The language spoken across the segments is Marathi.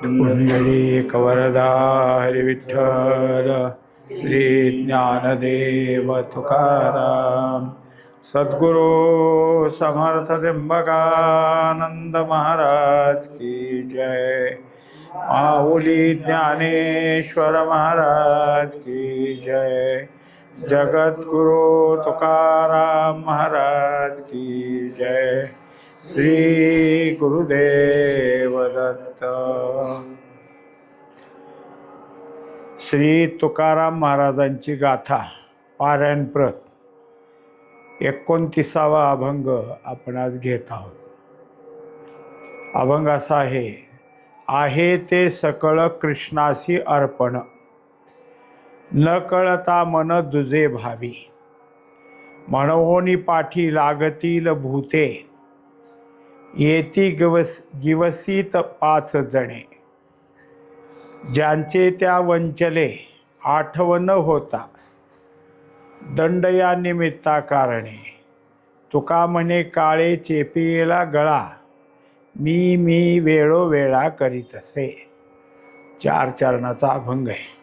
पुंडलिक वरदा हरिविठ्ठल श्री ज्ञानदेव तुकाराम सद्गुरु समर्थ त्र्यंबकानंद महाराज की जय। माऊली ज्ञानेश्वर महाराज की जय। जगद्गुरु तुकाराम महाराज की जय। श्री गुरुदेव दत्त। श्री तुकाराम महाराजांची गाथा पारायण प्रत 29वा अभंग आपण आज घेत आहोत। अभंग असा आहे ते सकळ कृष्णासी अर्पण, न कळता मन दुजे भावी। म्हणोनी पाठी लागतील भूते, येती गिवसीत 5 जणे। ज्यांचे त्या वंचले आठवण होता, दंड या निमित्ता कारणे। तुका म्हणे काळे चेपिला गळा, मी वेळोवेळा करीत असे। 4 चरणाचा अभंग आहे।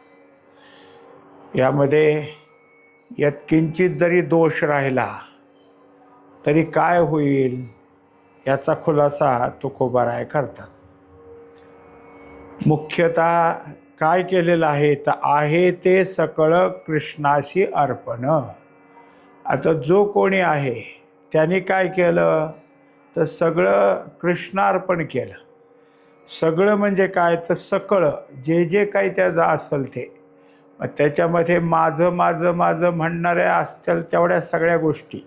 यामध्ये यत्किंचित जरी दोष राहिला तरी काय होईल याचा खुलासा तुकोबाराय करतात। मुख्यतः काय केलेलं आहे तर आहे ते सकळ कृष्णाशी अर्पण। आता जो कोणी आहे त्याने काय केलं तर सगळं कृष्णार्पण केलं। सगळं म्हणजे काय तर सकळ जे काही त्याचं असेल ते, मग त्याच्यामध्ये माझं माझं माझं म्हणणाऱ्या असतील तेवढ्या सगळ्या गोष्टी,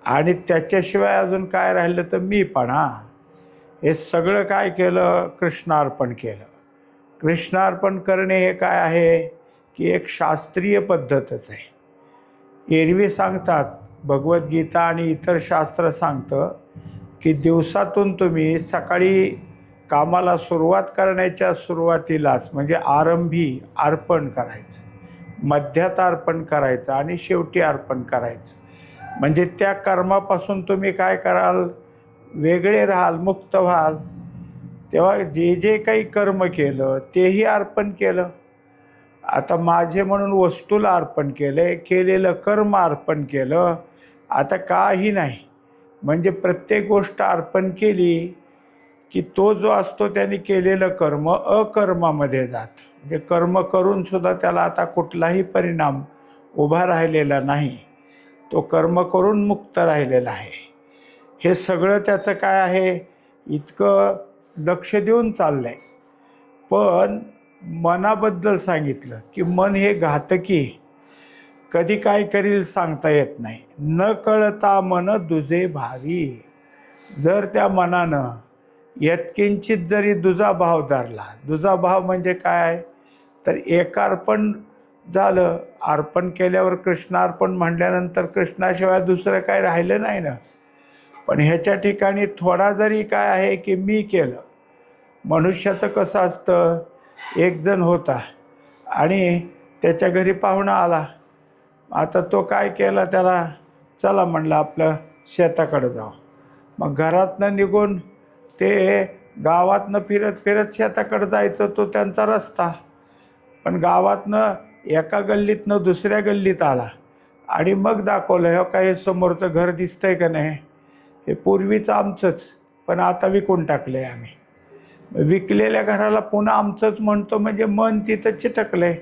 आणि त्याच्याशिवाय अजून काय राहिलं तर मीपणा, हे सगळं काय केलं कृष्णार्पण केलं। कृष्णार्पण करणे हे काय आहे की एक शास्त्रीय पद्धतच आहे। एरवी सांगतात भगवद्गीता आणि इतर शास्त्र सांगतं की दिवसातून तुम्ही सकाळी कामाला सुरुवात करण्याच्या सुरुवातीलाच म्हणजे आरंभी अर्पण करायचं, मध्यात अर्पण करायचं आणि शेवटी अर्पण करायचं। म्हणजे त्या कर्मापासून तुम्ही काय कराल, वेगळे राहाल, मुक्त व्हाल। तेव्हा जे काही कर्म केलं तेही अर्पण केलं। आता माझे म्हणून वस्तूला अर्पण केलं, केलेलं कर्म अर्पण केलं। आता काही नाही, म्हणजे प्रत्येक गोष्ट अर्पण केली की तो जो असतो त्याने केलेलं कर्म अकर्मामध्ये जातं। म्हणजे कर्म करून सुद्धा त्याला आता कुठलाही परिणाम उभा राहिलेला नाही, तो कर्म करून मुक्त राहिलेला आहे। हे सगळं त्याचं काय आहे, इतकं लक्ष देऊन चाललं आहे। पण मनाबद्दल सांगितलं की मन हे घातकी, कधी काय करील सांगता येत नाही। न कळता मन दुजे भावी। जर त्या मनानं यत्किंचित जरी दुजा भाव धरला, दुजा भाव म्हणजे काय तर एकार्पण झालं, अर्पण केल्यावर कृष्णार्पण म्हणल्यानंतर कृष्णाशिवाय दुसरं काय राहिलं नाही ना। पण ह्याच्या ठिकाणी थोडा जरी काय आहे की मी केलं। मनुष्याचं कसं असतं, एक जण होता आणि त्याच्या घरी पाहुणा आला। आता तो काय केला, त्याला चला म्हणलं आपलं शेताकडं जाऊ। मग घरातनं निघून ते गावातनं फिरत फिरत शेताकडं जायचं, तो त्यांचा रस्ता। पण गावातनं एका गल्लीतनं दुसऱ्या गल्लीत आला आणि मग दाखवलं, हो काय समोरचं घर दिसतंय का नाही, हे पूर्वीचं आमचंच, पण आता विकून टाकलं आहे आम्ही। विकलेल्या घराला पुन्हा आमचंच म्हणतो, म्हणजे मन तिथं चिटकलं आहे।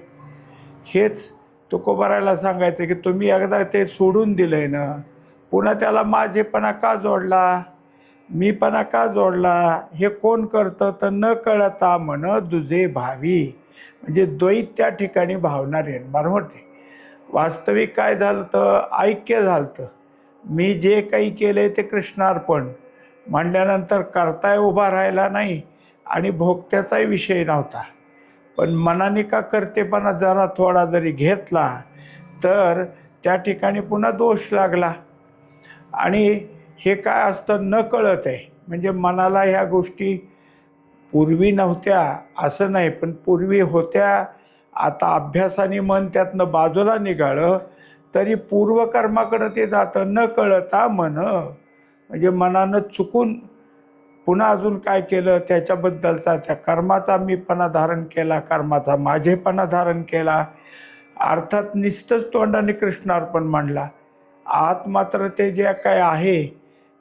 हेच तुकोबारायला सांगायचं की तुम्ही एकदा ते सोडून दिलं आहे ना, पुन्हा त्याला माझेपणा का जोडला, मीपणा का जोडला। हे कोण करतं तर न कळता मन दुजे भावी। म्हणजे द्वैत त्या ठिकाणी भावना निर्माण होते। वास्तविक काय झालं तर ऐक्य झालं। मी जे काही केले ते कृष्णार्पण म्हणल्यानंतर करताय उभा राहिला नाही आणि भोगत्याचाही विषय नव्हता। पण मनाने का करतेपणा जरा थोडा जरी घेतला तर त्या ठिकाणी पुन्हा दोष लागला। आणि हे काय असतं, न कळत आहे, म्हणजे मनाला ह्या गोष्टी पूर्वी नव्हत्या असं नाही, पण पूर्वी होत्या। आता अभ्यासाने मन त्यातनं बाजूला निघालं तरी पूर्वकर्माकडं ते जातं। न कळता मन, म्हणजे मनानं चुकून पुन्हा अजून काय केलं, त्याच्याबद्दलचा त्या कर्माचा मीपणा धारण केला, कर्माचा माझेपणा धारण केला. अर्थात नुसतंच तोंडाने कृष्णार्पण मांडला, आत मात्र ते जे काय आहे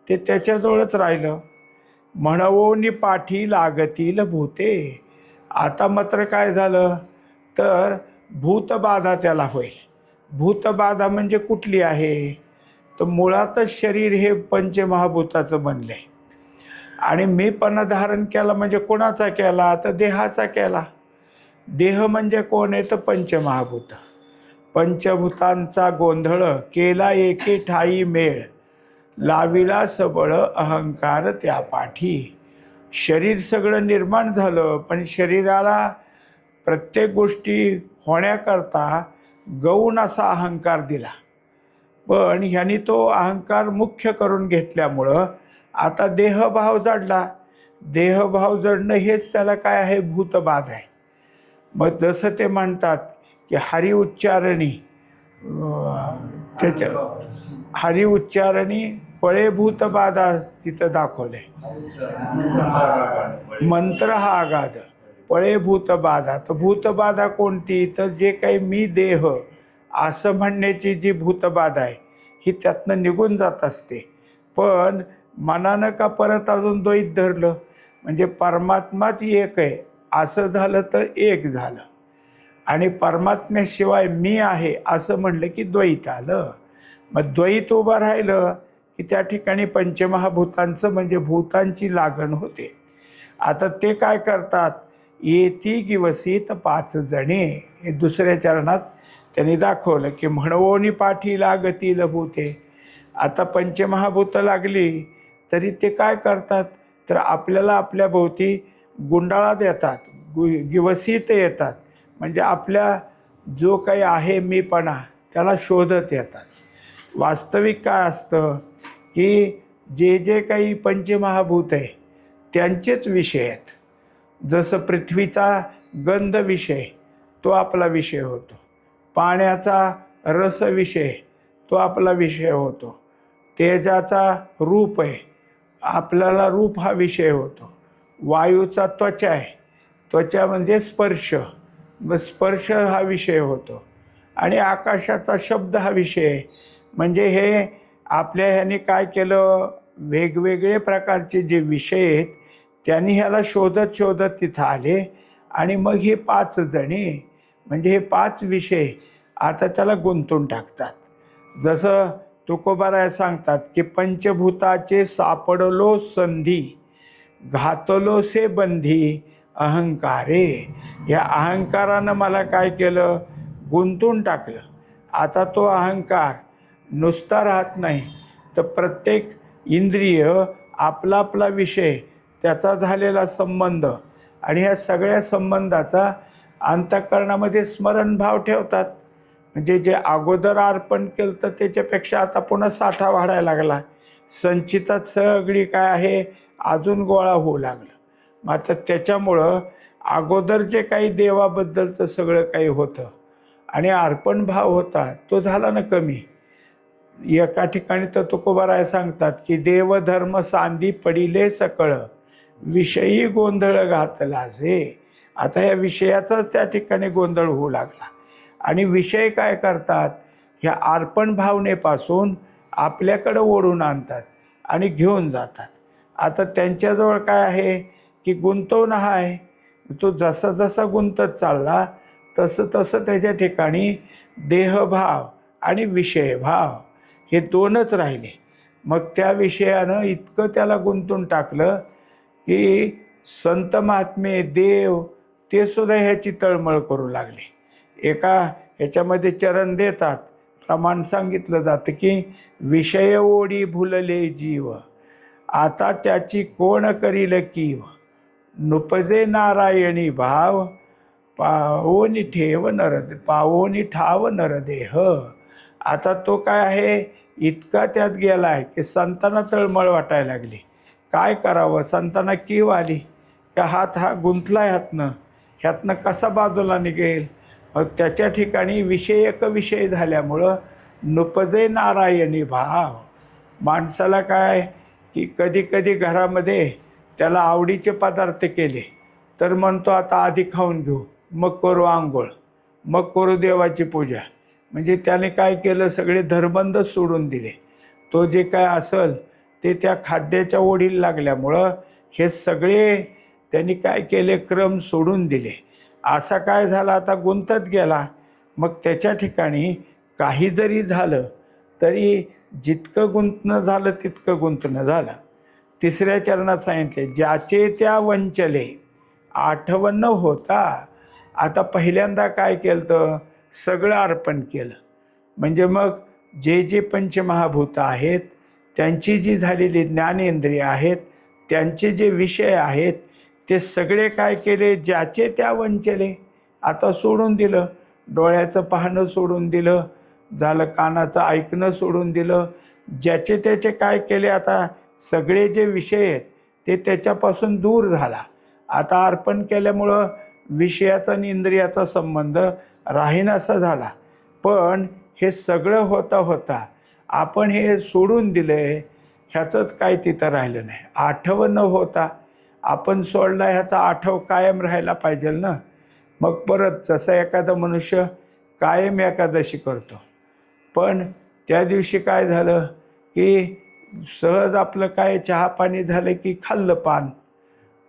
ते त्याच्याजवळच राहिलं. म्हणवोनी पाठी लागतील भूते. आता मात्र काय झालं तर भूतबाधा त्याला होईल. भूतबाधा म्हणजे कुठली आहे, तर मुळातच शरीर हे पंचमहाभूताचं बनले आणि मीपणा धारण केला म्हणजे कोणाचा केला, तर देहाचा केला. देह म्हणजे कोण आहे, तर पंचमहाभूत. पंचभूतांचा गोंधळ केला एके ठाई मेळ, लाविला सबळ अहंकार त्या पाठी. शरीर सगळं निर्माण झालं, पण शरीराला प्रत्येक गोष्टी होण्याकरता गौण असा अहंकार दिला. पण ह्यानी तो अहंकार मुख्य करून घेतल्यामुळं आता देहभाव जडला. देहभाव जडणं हेच त्याला काय आहे, भूतबाध आहे. मग जसं ते म्हणतात की हरि उच्चारणी, त्याच्या हरि उच्चारणी पळे भूतबाधा तिथं दाखवले. मंत्र हा आगाध पळे भूतबाधा. तर भूतबाधा कोणती, तर जे काही मी देह असं म्हणण्याची जी भूतबाधा आहे ही त्यातनं निघून जात असते. पण मनानं का परत अजून द्वैत धरलं, म्हणजे परमात्माच एक आहे असं झालं तर एक झालं, आणि परमात्म्याशिवाय मी आहे असं म्हणलं की द्वैत आलं. मग द्वैत उभं राहिलं की त्या ठिकाणी पंचमहाभूतांचं म्हणजे भूतांची लागण होते. आता ते काय करतात, येती गिवसीत 5 जणे, हे दुसऱ्या चरणात त्यांनी दाखवलं की म्हणवोनी पाठी लागतील भूते. आता पंचमहाभूतं लागली तरी ते काय करतात, तर आपल्याला आपल्या भोवती गुंडाळा देतात, गिवसीत येतात, म्हणजे आपल्या जो काही आहे मीपणा त्याला शोधत येतात. वास्तविक काय असतं की जे जे काही पंचमहाभूत आहे त्यांचेच विषय आहेत. जसं पृथ्वीचा गंध विषय तो आपला विषय होतो, पाण्याचा रस विषय तो आपला विषय होतो, तेजाचा रूप आहे आपल्याला रूप हा विषय होतो, वायूचा त्वचा आहे, त्वचा म्हणजे स्पर्श, स्पर्श हा विषय होतो, आणि आकाशाचा शब्द हा विषय. म्हणजे हे आपल्या ह्याने काय केलं, वेगवेगळे प्रकारचे जे विषय आहेत त्यांनी ह्याला शोधत शोधत तिथं आले, आणि मग हे 5 जणे म्हणजे हे 5 विषय आता त्याला गुंतून टाकतात. जसं तुकोबाराय सांगतात की पंचभूताचे सापडलो संधी, घातलो से बंधी अहंकारे. या अहंकारानं मला काय केलं, गुंतून टाकलं. आता तो अहंकार नुसता राहत नाही, तर प्रत्येक इंद्रिय आपला आपला विषय, त्याचा झालेला संबंध, आणि ह्या सगळ्या संबंधाचा अंतःकरणामध्ये स्मरणभाव ठेवतात. म्हणजे जे अगोदर अर्पण केलं तर त्याच्यापेक्षा आता पुन्हा साठा वाढायला लागला, संचितात सगळी काय आहे अजून गोळा होऊ लागलं. मग आता त्याच्यामुळं अगोदर जे काही देवाबद्दलचं सगळं काही होतं आणि अर्पण भाव होता तो झाला ना कमी. एका ठिकाणी तर तुकोबाराय सांगतात की देवधर्म सांदी पडिले सकळ, विषयी गोंधळ घातलासे. आता या विषयाचाच त्या ठिकाणी गोंधळ होऊ लागला, आणि विषय काय करतात, ह्या अर्पण भावनेपासून आपल्याकडं ओढून आणतात आणि घेऊन जातात. आता त्यांच्याजवळ काय आहे की गुंतवणं आहे, तो जसा जसा गुंतत चालला तसं तसं त्याच्या ठिकाणी देहभाव आणि विषयभाव हे 2च राहिले. मग त्या विषयानं इतकं त्याला गुंतून टाकलं की संत महात्मे देव ते सुद्धा ह्याची तळमळ करू लागले. एका ह्याच्यामध्ये चरण देतात, प्रमाण सांगितलं जातं की विषय ओढी भुलले जीव, आता त्याची कोण करील कीव, नुपजे नारायणी भाव, पावोनी ठाव नरदेह. आता तो काय आहे इतका त्यात गेला आहे की संतांना तळमळ वाटायला लागली. काय करावं, संतांना कीव आली का हात हा गुंतला ह्यातनं कसा बाजूला निघेल. मग त्याच्या ठिकाणी विषयक विषय झाल्यामुळं नुपजे नारायणी भाव. माणसाला काय की कधी कधी घरामध्ये त्याला आवडीचे पदार्थ केले तर म्हणतो आता आधी खाऊन घेऊ, मग करू आंघोळ, मग करू देवाची पूजा. म्हणजे त्याने काय केलं, सगळे धरबंद सोडून दिले. तो जे काय असेल ते त्या खाद्याच्या ओढीला लागल्यामुळं हे सगळे त्यांनी काय केले, क्रम सोडून दिले. असा काय झाला, आता गुंतत गेला. मग त्याच्या ठिकाणी काही जरी झालं तरी जितकं गुंतणं झालं तितकं गुंतणं झालं. तिसऱ्या चरणात सांगितले, ज्याचे त्या वंचले आठवण होता. आता पहिल्यांदा काय केलं तर सगळं अर्पण केलं. म्हणजे मग जे जे पंचमहाभूत आहेत, त्यांची जी झालेली ज्ञानेंद्रिय आहेत, त्यांचे जे विषय आहेत, ते सगळे काय केले, ज्याचे त्या वंचले आता सोडून दिलं. डोळ्याचं पाहणं सोडून दिलं, झालं कानाचं ऐकणं सोडून दिलं. ज्याचे त्याचे काय केले, आता सगळे जे विषय आहेत ते त्याच्यापासून दूर झाला. आता अर्पण केल्यामुळं विषयाचा आणि इंद्रियाचा संबंध राहीनासा झाला. पण हे सगळं होता होता आपण हे सोडून दिले, ह्याचंच काय तिथं राहिलं नाही. आठव न होता आपण सोडला, ह्याचा आठव कायम राहायला पाहिजे ना. मग परत जसा एखादा मनुष्य कायम एकादशी करतो, पण त्या दिवशी काय झालं की सहज आपलं काय चहा पाणी झालं की खाल्लं पान.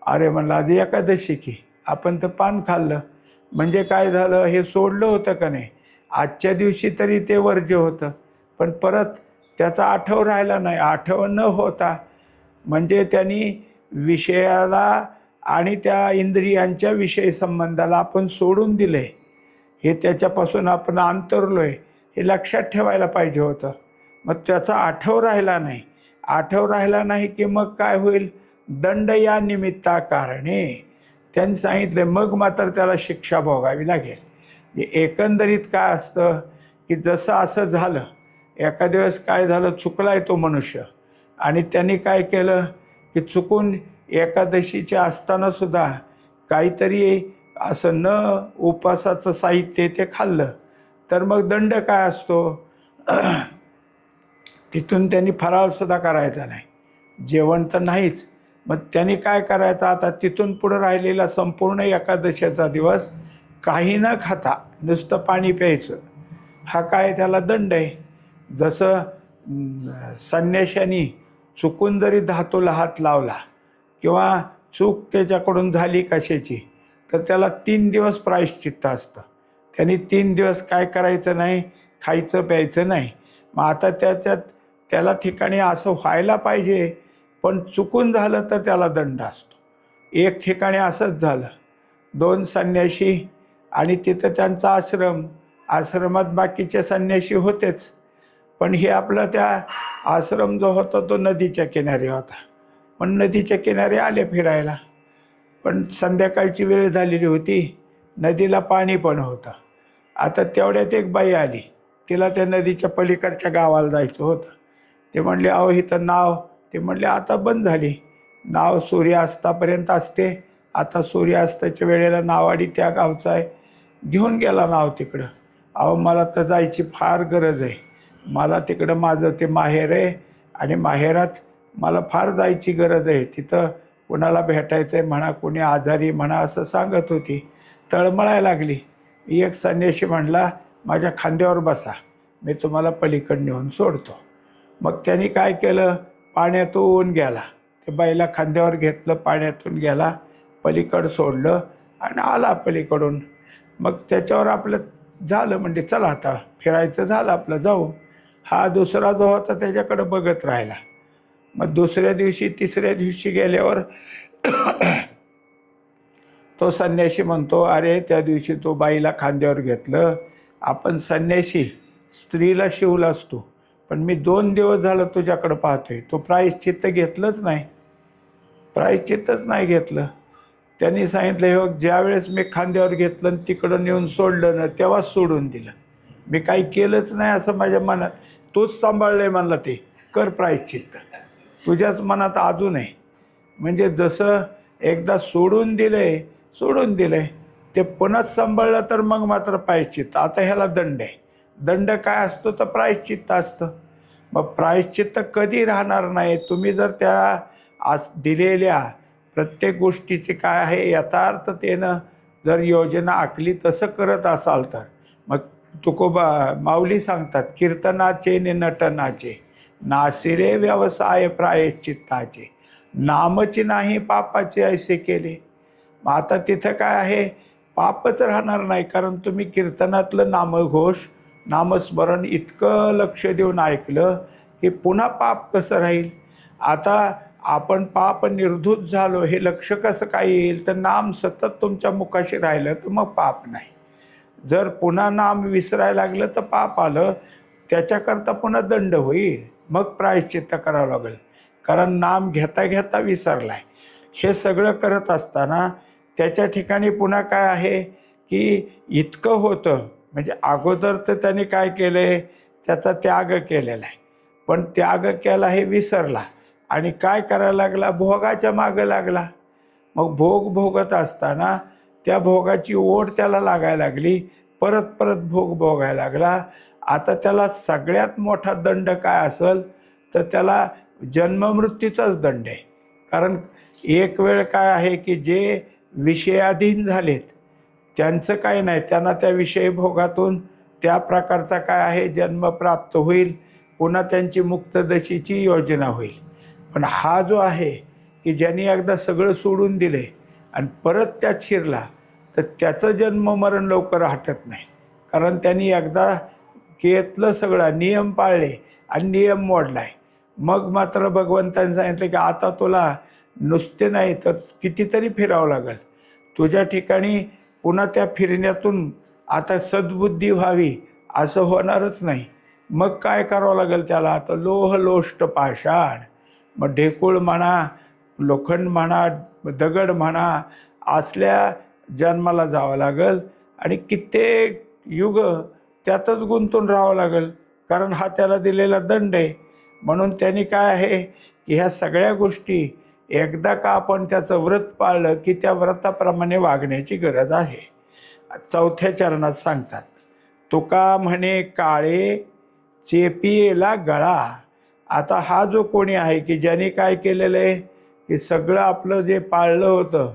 अरे म्हणलं आज एकादशी की, आपण तर पान खाल्लं, म्हणजे काय झालं, हे सोडलं होतं का नाही. आजच्या दिवशी तरी ते वर्ज्य होतं, पण परत त्याचा आठव राहिला नाही. आठव न होता म्हणजे त्यांनी विषयाला आणि त्या इंद्रियांच्या विषय संबंधाला आपण सोडून दिले, हे त्याच्यापासून आपण अंतरलो आहे, हे लक्षात ठेवायला पाहिजे होतं. मग त्याचा आठव राहिला नाही. आठव राहिला नाही की मग काय होईल, दंड या निमित्ता कारणे. त्यांनी सांगितले मग मात्र त्याला शिक्षा भोगावी लागेल. एकंदरीत काय असतं की जसं असं झालं, एका दिवस काय झालं, चुकलाय तो मनुष्य आणि त्यांनी काय केलं की चुकून एकादशीचे असतानासुद्धा काहीतरी असं न उपवासाचं साहित्य ते खाल्लं, तर मग दंड काय असतो, तिथून त्यांनी फराळसुद्धा करायचा नाही, जेवण तर नाहीच. मग त्यांनी काय करायचं, आता तिथून पुढं राहिलेला संपूर्ण एकादशीचा दिवस काही न खाता नुसतं पाणी प्यायचं, हा काय त्याला दंड आहे. जसं संन्याशानी चुकून जरी धातूला हात लावला किंवा चूक त्याच्याकडून झाली कशाची, तर त्याला 3 दिवस प्रायश्चित्त असतं. त्यांनी 3 दिवस काय करायचं नाही, खायचं प्यायचं नाही. मग आता त्याला ठिकाणी असं व्हायला पाहिजे, पण चुकून झालं तर त्याला दंड असतो. एक ठिकाणी असंच झालं, 2 संन्याशी आणि तिथं त्यांचा आश्रमात बाकीचे संन्याशी होतेच, पण हे आपला त्या आश्रम जो होता तो नदीच्या किनारी होता. पण नदीच्या किनारी आले फिरायला, पण संध्याकाळची वेळ झालेली होती, नदीला पाणी पण होतं. आता तेवढ्यात एक बाई आली, तिला त्या नदीच्या पलीकडच्या गावाला जायचं होतं. ते म्हणले अहो इथं नाव, ते म्हणले आता बंद झाली, नाव सूर्यास्तापर्यंत असते, आता सूर्यास्ताच्या वेळेला नावाडी त्या गावचा आहे, घेऊन गेला नाव तिकडं. अहो मला तर जायची फार गरज आहे, मला तिकडं माझं ते माहेर आहे आणि माहेरात मला फार जायची गरज आहे, तिथं कुणाला भेटायचं आहे म्हणा, कोणी आजारी म्हणा, असं सांगत होती. तळमळायला लागली. एक संन्याशी म्हणला माझ्या खांद्यावर बसा, मी तुम्हाला पलीकडे नेऊन सोडतो. मग त्यांनी काय केलं, पाण्यातून गेला, ते बाईला खांद्यावर घेतलं, पाण्यातून गेला, पलीकडं सोडलं आणि आला पलीकडून. मग त्याच्यावर आपलं झालं, म्हणजे चला आता फिरायचं झालं आपलं, जाऊ. हा दुसरा जो होता त्याच्याकडं बघत राहिला. मग दुसऱ्या दिवशी तिसऱ्या दिवशी गेल्यावर तो संन्याशी म्हणतो, अरे त्या दिवशी तो बाईला खांद्यावर घेतलं, आपण संन्याशी स्त्रीला शिवलास तू, पण मी 2 दिवस झालं तुझ्याकडं पाहतोय, तो प्रायश्चित्त घेतलंच नाही, प्रायश्चित्तच नाही घेतलं. त्यांनी सांगितलं हो, ज्यावेळेस मी खांद्यावर घेतलं आणि तिकडं नेऊन सोडलं ना, तेव्हाच सोडून दिलं, मी काही केलंच नाही असं माझ्या मनात. तूच सांभाळलं आहे म्हणलं, ते कर प्रायश्चित्त, तुझ्याच मनात अजून आहे. म्हणजे जसं एकदा सोडून दिले ते पुन्हाच सांभाळलं तर मग मात्र प्रायश्चित्त. आता ह्याला दंड आहे. दंड काय असतो तर प्रायश्चित्त असतं. मग प्रायश्चित्त कधी राहणार नाही, तुम्ही जर त्या दिलेल्या प्रत्येक गोष्टीचे काय आहे यथार्थतेनं जर योजना आखली तसं करत असाल तर मग तुकोबा माऊली सांगतात, कीर्तनाचे नि नटनाचे नासिरे व्यवसाय प्रायश्चित्ताचे, नामची नाही पापाचे ऐसे केले. मग आता तिथं काय आहे, पापच राहणार नाही, कारण तुम्ही कीर्तनातलं नामघोष नामस्मरण इतकं लक्ष देऊन ऐकलं की पुन्हा पाप कसं राहील. आता आपण पाप निर्धूत झालो हे लक्ष कसं काय येईल, तर नाम सतत तुमच्या मुखाशी राहिलं तर मग पाप नाही. जर पुन्हा नाम विसरायला लागलं तर पाप आलं, त्याच्याकरता पुन्हा दंड होईल, मग प्रायश्चित्त करावं लागेल, कारण नाम घेता घेता विसरलाय. हे सगळं करत असताना त्याच्या ठिकाणी पुन्हा काय आहे की इतकं होतं, म्हणजे अगोदर तर त्याने काय केलं आहे, त्याचा त्याग केलेला आहे, पण त्याग केला हे विसरला आणि काय करायला लागला, भोगाच्या मागं लागला. मग भोग भोगत असताना त्या भोगाची ओढ त्याला लागायला लागली, परत परत भोग भोगायला लागला. आता त्याला सगळ्यात मोठा दंड काय असेल, तर त्याला जन्ममृत्यूचाच दंड आहे. कारण एक वेळ काय आहे की जे विषयाधीन झालेत त्यांचं काही नाही, त्यांना त्या विषयी भोगातून त्या प्रकारचा काय आहे जन्म प्राप्त होईल, पुन्हा त्यांची मुक्तदशीची योजना होईल. पण हा जो आहे की ज्यांनी एकदा सगळं सोडून दिले आणि परत त्यात शिरला, तर त्याचं जन्म मरण लवकर हटत नाही, कारण त्यांनी एकदा घेतलं सगळं, नियम पाळले आणि नियम मोडला आहे. मग मात्र भगवंतांनी सांगितलं की आता तुला नुसते नाही तर कितीतरी फिरावं लागेल, तुझ्या ठिकाणी पुन्हा त्या फिरण्यातून आता सद्बुद्धी व्हावी असं होणारच नाही. मग काय करावं लागेल त्याला, आता लोह लोष्ट पाषाण, मग ढेकूळ म्हणा, लोखंड म्हणा, दगड म्हणा, असल्या जन्माला जावं लागेल आणि कित्येक युग त्यातच गुंतून राहावं लागेल, कारण हा त्याला दिलेला दंड आहे. म्हणून त्यांनी काय आहे की ह्या सगळ्या गोष्टी एकदा का आपण त्याचं व्रत पाळलं की त्या व्रताप्रमाणे वागण्याची गरज आहे. चौथ्या चरणात सांगतात, तुका म्हणे काळे चेपियेला गळा. आता हा जो कोणी आहे की ज्याने काय केलेलं आहे की सगळं आपलं जे पाळलं होतं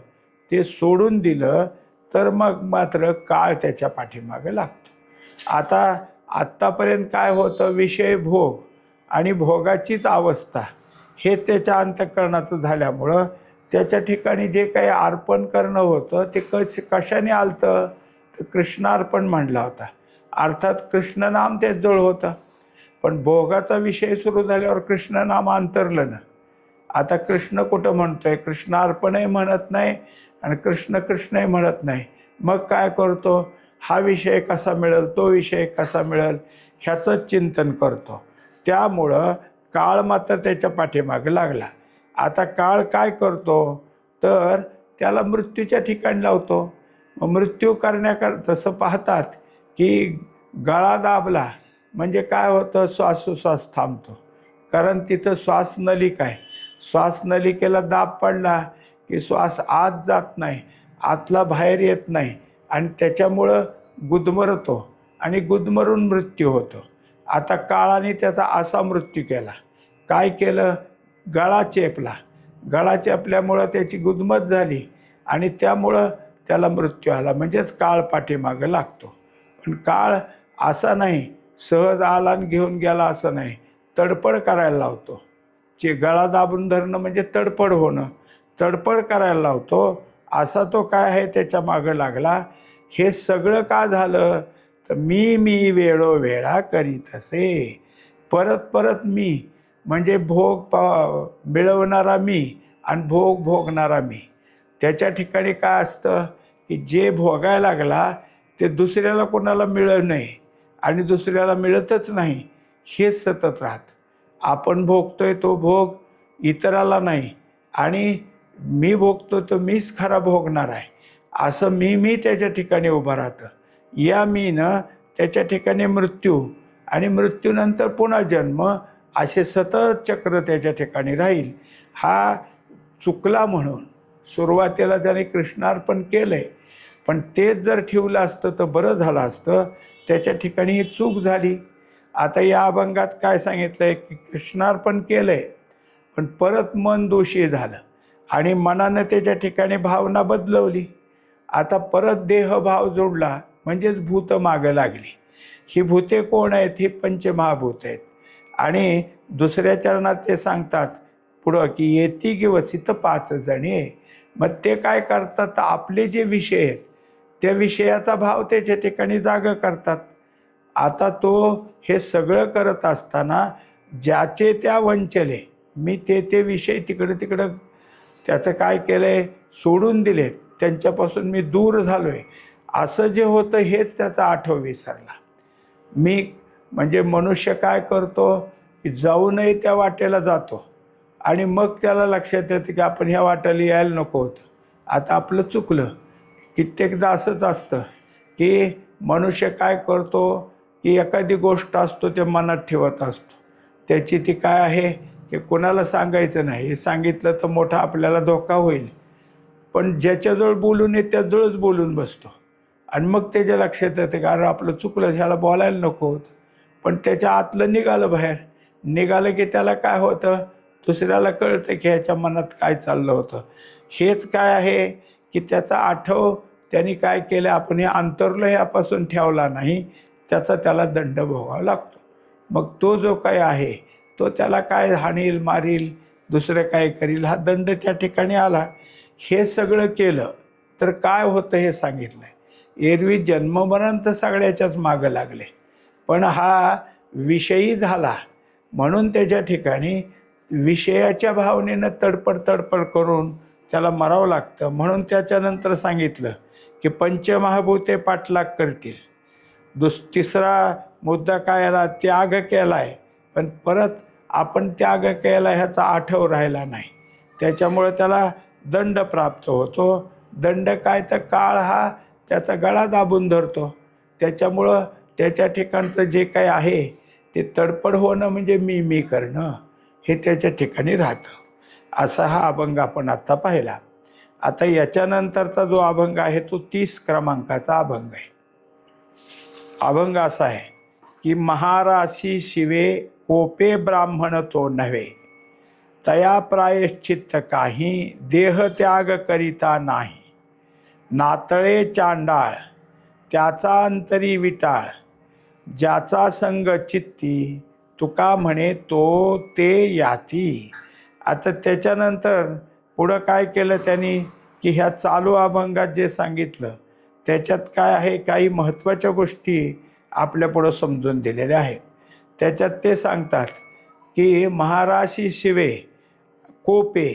ते सोडून दिलं, तर मग मात्र काळ त्याच्या पाठीमागे लागतो. आता आत्तापर्यंत काय होतं, विषय भोग आणि भोगाचीच अवस्था हे त्याच्या अंतःकरणाचं झाल्यामुळं त्याच्या ठिकाणी जे काही अर्पण करणं होतं ते कशाने आलतं, तर कृष्णार्पण म्हणला होता, अर्थात कृष्णनाम त्याच जवळ होतं. पण भोगाचा विषय सुरू झाल्यावर कृष्णनाम अंतरलं ना. आता कृष्ण कुठं म्हणतोय, कृष्णार्पणही म्हणत नाही आणि कृष्ण कृष्णही म्हणत नाही. मग काय करतो, हा विषय कसा मिळेल, तो विषय कसा मिळेल, ह्याचंच चिंतन करतो. त्यामुळं काळ मात्र त्याच्या पाठीमागे लागला. आता काळ काय करतो, तर त्याला मृत्यूच्या ठिकाणी लावतो. मग मृत्यू करण्याकरता तसं पाहतात की गळा दाबला म्हणजे काय होतं, श्वासोश्वास थांबतो, कारण तिथं श्वासनलिका आहे. श्वासनलिकेला दाब पडला की श्वास आत जात नाही, आतला बाहेर येत नाही आणि त्याच्यामुळं गुदमरतो आणि गुदमरून मृत्यू होतो. आता काळाने त्याचा असा मृत्यू केला. काय केलं, गळा चेपला, गळा चेपल्यामुळं त्याची गुदमत झाली आणि त्यामुळं त्याला मृत्यू आला, म्हणजेच काळ पाठीमागं लागतो. पण काळ असा नाही सहज आला आणि घेऊन गेला असं नाही, तडपड करायला लावतो. गळा दाबून धरणं म्हणजे तडपड होणं, तडपड करायला लावतो. असा तो काय आहे त्याच्या मागं लागला. हे सगळं का झालं, तर मी वेळोवेळा करीत असे. परत परत मी म्हणजे भोग मिळवणारा मी आणि भोग भोगणारा मी. त्याच्या ठिकाणी काय असतं की जे भोगायला लागला ते दुसऱ्याला कोणाला मिळत नाही आणि दुसऱ्याला मिळतच नाही, हेच सतत राहत. आपण भोगतोय तो भोग इतराला नाही आणि मी भोगतो तो मीच खरा भोगणार आहे, असं मी त्याच्या ठिकाणी उभं राहतं. या मीनं त्याच्या ठिकाणी मृत्यू आणि मृत्यूनंतर पुन्हा जन्म, असे सतत चक्र त्याच्या ठिकाणी राहील. हा चुकला म्हणून सुरुवातीला त्याने कृष्णार्पण केलं आहे, पण तेच जर ठेवलं असतं तर बरं झालं असतं. त्याच्या ठिकाणी ही चूक झाली. आता या अभंगात काय सांगितलं आहे की कृष्णार्पण केलं आहे पण परत मन दोषी झालं. आणि मनानं त्याच्या ठिकाणी भावना बदलवली. आता परत देहभाव जोडला म्हणजेच भूत मागं लागली. ही भूते कोण आहेत? ही पंचमहाभूत आहेत. आणि दुसऱ्या चरणात ते सांगतात पुढं की येती की वसित 5 जणी. मग ते काय करतात? तर आपले जे विषय आहेत त्या विषयाचा भाव त्याच्या ठिकाणी जागा करतात. आता तो हे सगळं करत असताना ज्याचे त्या वंचले, मी ते विषय तिकडं त्याचं काय केलं आहे? सोडून दिले, त्यांच्यापासून मी दूर झालो आहे. असं जे होतं हेच त्याचा आठव विसरला. मी म्हणजे मनुष्य काय करतो की जाऊनही त्या वाटेला जातो आणि मग त्याला लक्षात येतं की आपण ह्या वाटेला यायला नको होतं, आता आपलं चुकलं. कित्येकदा असंच असतं की मनुष्य काय करतो की एखादी गोष्ट असतो ते मनात ठेवत असतो. त्याची ती काय आहे की कोणाला सांगायचं नाही. हे सांगितलं तर मोठा आपल्याला धोका होईल. पण ज्याच्याजवळ बोलू नये त्याजवळच बोलून बसतो आणि मग त्याच्या लक्षात येतं की अरे आपलं चुकलं, ह्याला बोलायला नको होतं. पण त्याच्या आतलं निघालं बाहेर. निघालं की त्याला काय होतं? दुसऱ्याला कळतं की ह्याच्या मनात काय चाललं होतं. हेच काय आहे की त्याचा आठव त्यांनी काय केलं, आपण हे अंतरलं ह्यापासून ठेवला नाही, त्याचा त्याला दंड भोगावा लागतो. मग तो जो काय आहे तो त्याला काय हाणील, मारील, दुसरं काय करील, हा दंड त्या ठिकाणी आला. हे सगळं केलं तर काय होतं हे सांगितलं आहे. एरवी जन्ममरण तर सगळ्याच्याच मागं लागले, पण हा विषयी झाला म्हणून त्याच्या ठिकाणी विषयाच्या भावनेनं तडपड करून त्याला मरावं लागतं. म्हणून त्याच्यानंतर सांगितलं की पंचमहाभूते पाठलाग करतील. तिसरा मुद्दा काय आला? त्याग केला आहे, पण परत आपण त्याग केला ह्याचा आठव राहिला नाही, त्याच्यामुळं त्याला दंड प्राप्त होतो. दंड काय? तर काळ हा त्याचा गळा दाबून धरतो. त्याच्यामुळं त्याच्या ठिकाणचं जे काय आहे ते तडपड होणं म्हणजे मी करणं हे त्याच्या ठिकाणी राहतं. असा हा अभंग आपण आत्ता पाहिला. आता याच्यानंतरचा जो अभंग आहे तो 30 क्रमांकाचा अभंग आहे. अभंग असा आहे की महाराशी शिवे कोपे ब्राह्मण तो नव्हे, तया प्रायश्चित्त काही देह त्याग करिता नाही. नातळे चांडाळ त्याचा अंतरी विटाळ, ज्याचा संग चित्ती तुका म्हणे तो ते याती. आता त्याच्यानंतर पुढं काय केलं त्यांनी की ह्या चालू अभंगात जे सांगितलं त्याच्यात काय आहे, काही महत्त्वाच्या गोष्टी आपल्यापुढं समजून दिलेल्या आहेत. त्याच्यात ते सांगतात की महाराशी शिवे कोपे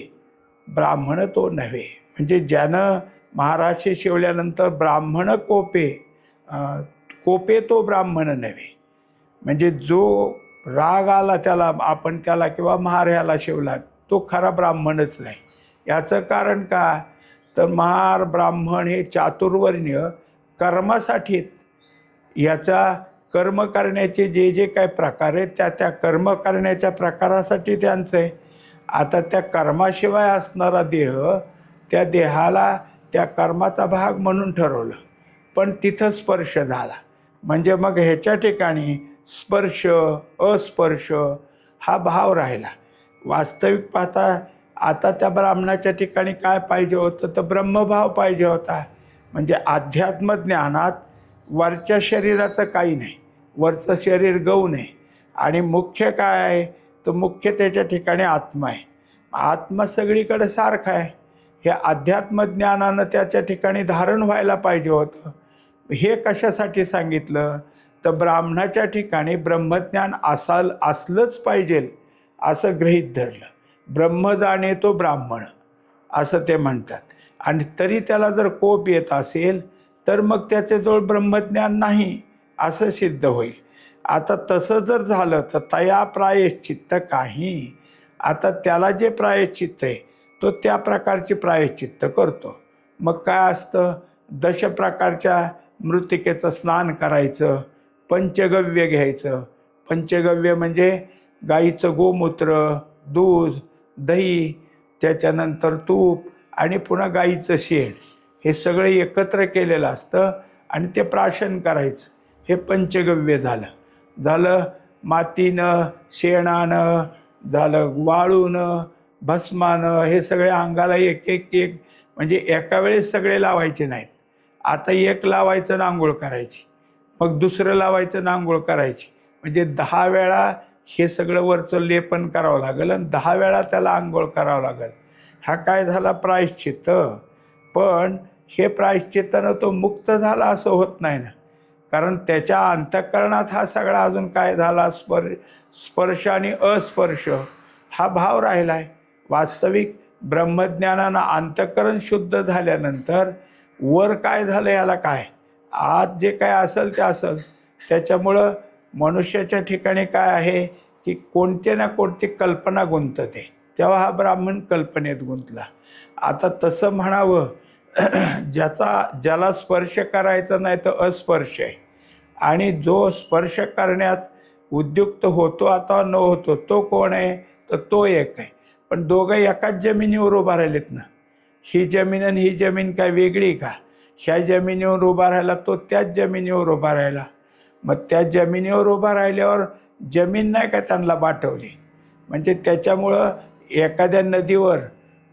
ब्राह्मण तो नव्हे, म्हणजे ज्यानं महाराशी शिवल्यानंतर ब्राह्मण कोपे, कोपे तो ब्राह्मण नव्हे, म्हणजे जो राग आला त्याला, आपण त्याला किंवा महार शिवला तो खरा ब्राह्मणच नाही. याचं कारण का? तर महार ब्राह्मण हे चातुर्वर्ण्य कर्मासाठी, याचा कर्म करण्याचे जे जे काय प्रकार आहेत त्या कर्म करण्याच्या प्रकारासाठी त्यांचं आहे. आता त्या कर्माशिवाय असणारा देह, त्या देहाला त्या कर्माचा भाग म्हणून ठरवलं, पण तिथं स्पर्श झाला म्हणजे मग ह्याच्या ठिकाणी स्पर्श अस्पर्श हा भाव राहिला. वास्तविक पाहता आता त्या ब्राह्मणाच्या ठिकाणी काय पाहिजे होतं? तर ब्रह्मभाव पाहिजे होता. म्हणजे अध्यात्म ज्ञानात वरच्या शरीराचं काही नाही, वरचं शरीर गौण आहे आणि मुख्य काय आहे? तर मुख्य त्याच्या ठिकाणी आत्मा आहे. आत्मा सगळीकडे सारखा आहे. हे अध्यात्मज्ञानानं त्याच्या ठिकाणी धारण व्हायला पाहिजे होतं. हे कशासाठी सांगितलं? तर ब्राह्मणाच्या ठिकाणी ब्रह्मज्ञान असलंच पाहिजे असं गृहीत धरलं. ब्रह्म जाणे तो ब्राह्मण असं ते म्हणतात. आणि तरी त्याला जर कोप येत असेल तर मग त्याच्याजवळ ब्रह्मज्ञान नाही असं सिद्ध होईल. आता तसं जर झालं तर तया प्रायश्चित्त काही, आता त्याला जे प्रायश्चित्त आहे तो त्या प्रकारची प्रायश्चित्त करतो. मग काय असतं? 10 प्रकारच्या मृत्तिकेचं स्नान करायचं, पंचगव्य घ्यायचं. पंचगव्य म्हणजे गाईचं गोमूत्र, दूध, दही, त्याच्यानंतर तूप आणि पुन्हा गाईचं शेण, हे सगळं एकत्र केलेलं असतं आणि ते प्राशन करायचं. हे पंचगव्य झालं. मातीनं, शेणानं, झालं वाळूनं, भस्मानं हे सगळे अंगाला एक एक एक म्हणजे एका वेळेस सगळे लावायचे नाहीत. आता एक लावायचं आणि आंघोळ करायची, मग दुसरं लावायचं आणि आंघोळ करायची, म्हणजे 10 वेळा हे सगळं वरचं लेपन करावं लागेल आणि 10 वेळा त्याला आंघोळ करावं लागेल. हा काय झाला प्रायश्चित्त. पण हे प्रायश्चित्तानं तो मुक्त झाला असं होत नाही ना, कारण त्याच्या अंतःकरणात हा सगळा अजून काय झाला, स्पर्श आणि अस्पर्श हा भाव राहिला आहे. वास्तविक ब्रह्मज्ञानानं अंतःकरण शुद्ध झाल्यानंतर वर काय झालं याला काय, आत जे काय असेल ते असेल. त्याच्यामुळं मनुष्याच्या ठिकाणी काय आहे की कोणते ना कोणती कल्पना गुंतते, तेव्हा हा ब्राह्मण कल्पनेत गुंतला. आता तसं म्हणावं ज्याला स्पर्श करायचा नाही तर अस्पर्श आहे, आणि जो स्पर्श करण्यास उद्युक्त होतो आता न होतो तो कोण आहे, तर तो एक आहे. पण दोघं एकाच जमिनीवर उभा राहिलेत ना. ही जमीन आणि ही जमीन काय वेगळी का? ह्या जमिनीवर उभा राहिला तो त्याच जमिनीवर उभा राहिला. मग त्या जमिनीवर उभा राहिल्यावर जमीन नाही का त्यांना बाटवली. म्हणजे त्याच्यामुळं एखाद्या नदीवर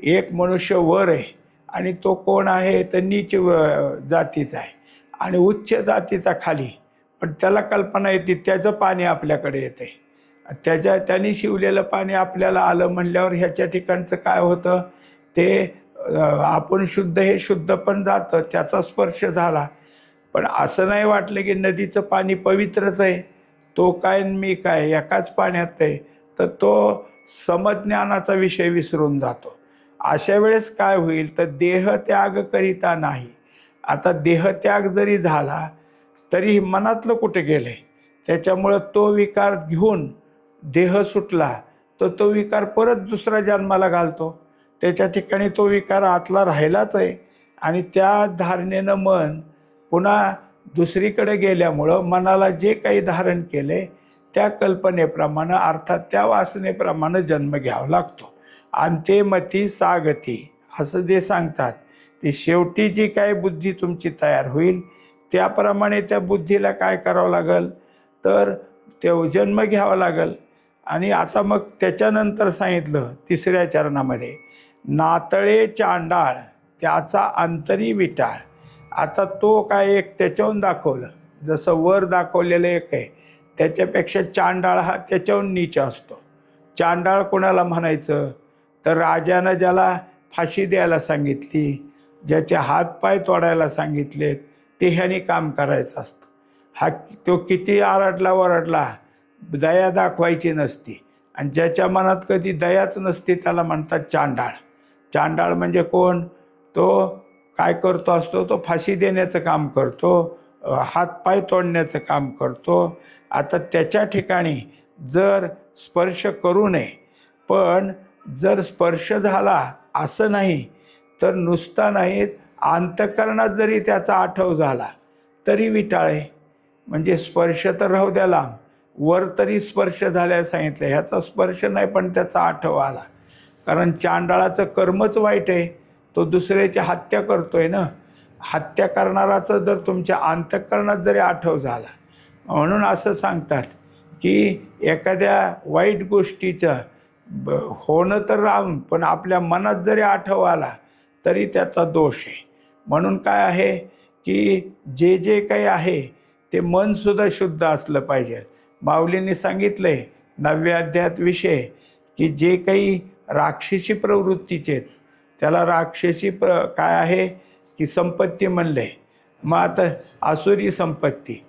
एक मनुष्य वर आहे आणि तो कोण आहे तर नीच जातीचा आहे, आणि उच्च जातीचा खाली. पण त्याला कल्पना येते त्याचं पाणी आपल्याकडे येते, त्यांनी शिवलेलं पाणी आपल्याला आलं म्हणल्यावर ह्याच्या ठिकाणचं काय होतं ते आपण शुद्ध हे शुद्ध पण जातं, त्याचा स्पर्श झाला. पण असं नाही वाटलं की नदीचं पाणी पवित्रच आहे, तो काय मी काय एकाच पाण्यात आहे, तर तो समज्ञानाचा विषय विसरून जातो. अशा वेळेस काय होईल तर देहत्याग करिता नाही. आता देहत्याग जरी झाला तरी मनातलं कुठे गेलं आहे, त्याच्यामुळं तो विकार घेऊन देह सुटला तर तो विकार परत दुसरा जन्माला घालतो. त्याच्या ठिकाणी तो विकार आतला राहिलाच आहे, आणि त्या धारणेनं मन पुन्हा दुसरीकडे गेल्यामुळं मनाला जे काही धारण केले त्या कल्पनेप्रमाणे अर्थात त्या वासनेप्रमाणे जन्म घ्यावा लागतो. अंते मती सागती असं जे सांगतात ते शेवटी जी काय बुद्धी तुमची तयार होईल त्याप्रमाणे त्या बुद्धीला काय करावं लागेल तर ते जन्म घ्यावा लागेल. आणि आता मग त्याच्यानंतर सांगितलं तिसऱ्या चरणामध्ये, नातळे चांडाळ त्याचा अंतरी विटाळ. आता तो काय एक त्याच्याहून दाखवलं, जसं वर दाखवलेलं एक आहे त्याच्यापेक्षा चांडाळ हा त्याच्याहून नीच असतो. चांडाळ कोणाला म्हणायचं तर राजानं ज्याला फाशी द्यायला सांगितली, ज्याचे हातपाय तोडायला सांगितलेत ते ह्याने काम करायचं असतं. हा तो किती आरडला वरडला दया दाखवायची नसती, आणि ज्याच्या मनात कधी दयाच नसते त्याला म्हणतात चांडाळ. चांडाळ म्हणजे कोण, तो काय करतो असतो, तो फाशी देण्याचं काम करतो, हातपाय तोडण्याचं काम करतो. आता त्याच्या ठिकाणी जर स्पर्श करू नये, पण जर स्पर्श झाला असं नाही तर नुसता नाही अंतःकरणात जरी त्याचा आठव झाला तरी विटाळे. म्हणजे स्पर्श तर राहू द्या लांब, वर तरी स्पर्श झाल्याला सांगितलं, ह्याचा स्पर्श नाही पण त्याचा आठव आला. कारण चांडाळाचं कर्मच वाईट आहे, तो दुसऱ्याची हत्या करतोय ना. हत्या करणाराचं जर तुमच्या अंतःकरणात जरी आठव झाला, म्हणून असं सांगतात की एखाद्या वाईट गोष्टीचं होणं तर राहून पण आपल्या मनात जरी आठव आला तरी त्याचा दोष आहे. म्हणून काय आहे की जे जे काही आहे ते मनसुद्धा शुद्ध असलं पाहिजे. माऊलींनी सांगितलं आहे 9व्या अध्यायात विषय की जे काही राक्षसी प्रवृत्तीचे त्याला राक्षसी काय आहे की संपत्ती म्हणले. मग आता आसुरी संपत्ती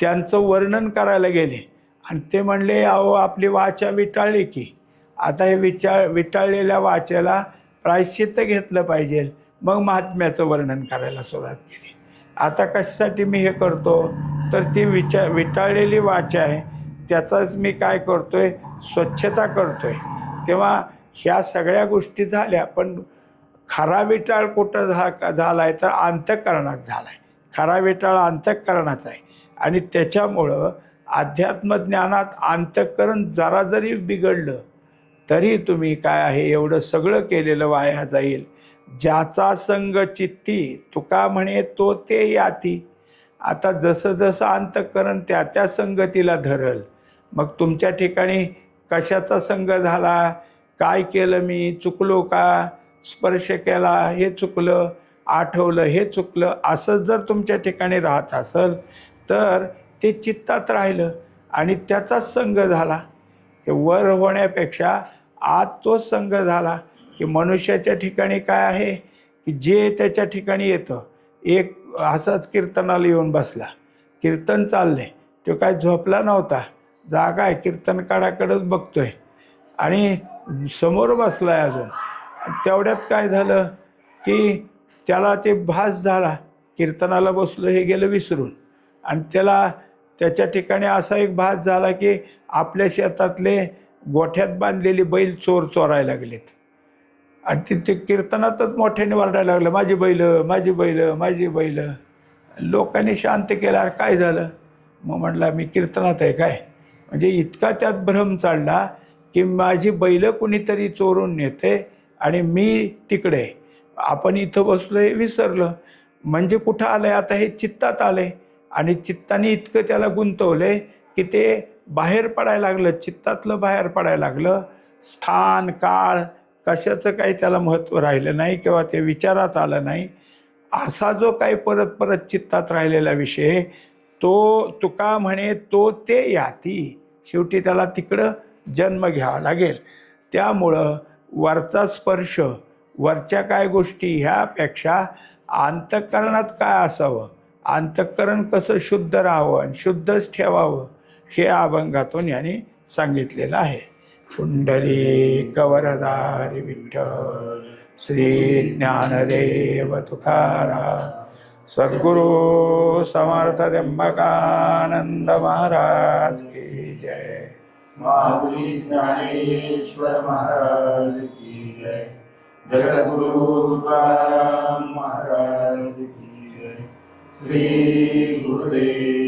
त्यांचं वर्णन करायला गेले आणि ते म्हणले अहो आपली वाचा विटाळली की, आता हे विटाळलेल्या वाचेला प्रायश्चित्त घेतलं पाहिजे. मग महात्म्याचं वर्णन करायला सुरुवात केली. आता कशासाठी मी हे करतो तर ती विटाळलेली वाचा आहे त्याचाच मी काय करतोय स्वच्छता करतोय. तेव्हा ह्या सगळ्या गोष्टी झाल्या, पण खरा विटाळ कुठं झाला आहे तर अंतःकरणात झाला आहे. खरा विटाळ अंतःकरणाचा आहे, आणि त्याच्यामुळं अध्यात्मज्ञानात अंतःकरण जरा जरी बिघडलं तरी तुम्ही काय आहे एवढं सगळं केलेलं वाया जाईल. ज्याचा संग चित्ती तुका म्हणे तो ते याती. आता जसं जसं अंतःकरण त्या त्या संगतीला धरल, मग तुमच्या ठिकाणी कशाचा संग झाला काय केलं मी, चुकलो का, स्पर्श केला हे चुकलं, आठवलं हे चुकलं, असं जर तुमच्या ठिकाणी राहत असेल तर ते चित्तात राहिलं आणि त्याचाच संग झाला. हे वर होण्यापेक्षा आत तो संग झाला की मनुष्याच्या ठिकाणी काय आहे की जे त्याच्या ठिकाणी येतं. एक असाच कीर्तनाला येऊन बसला, कीर्तन चाललंय, तो काय झोपला नव्हता, जागा आहे, कीर्तनकाराकडेच बघतोय आणि समोर बसलाय अजून. तेवढ्यात काय झालं की त्याला ते भास झाला, कीर्तनाला बसलो हे गेलं विसरून. आणि त्याला त्याच्या ठिकाणी असा एक भास झाला की आपल्या शेतातले गोठ्यात बांधलेली बैल चोर चोरायला लागलेत. आणि ते कीर्तनातच मोठ्याने वरडायला लागलं, माझी बैल, माझी बैल, माझी बैल. लोकांनी शांत केल्यावर काय झालं, मग म्हटलं मी कीर्तनात आहे काय. म्हणजे इतका त्यात भ्रम चालला की माझी बैल कुणीतरी चोरून नेते आणि मी तिकडे, आपण इथं बसलो हे विसरलं. म्हणजे कुठं आलं आहे आता, हे चित्तात आलं आहे. आणि चित्ताने इतकं त्याला गुंतवलं आहे की ते बाहेर पडायला लागलं, चित्तातलं बाहेर पडायला लागलं. स्थान काळ कशाचं काही त्याला महत्त्व राहिलं नाही किंवा ते विचारात आलं नाही. असा जो काही परत परत चित्तात राहिलेला विषय, तो तुका म्हणे तो ते याती, शेवटी त्याला तिकडं जन्म घ्यावा लागेल. त्यामुळं वरचा स्पर्श, वरच्या काय गोष्टी ह्यापेक्षा अंतःकरणात काय असावं, अंतःकरण कसं शुद्ध राहावं आणि शुद्धच ठेवावं हे अभंगातून यांनी सांगितलेलं आहे. कुंडली कवरधारी विठ्ठल श्री ज्ञानदेव तुकाराम सद्गुरु समर्थ त्र्यंबकानंद महाराज की जय. माऊली ज्ञानेश्वर महाराज की जय. जगद्गुरु तुकाराम महाराज की जय. श्री गुरुदेव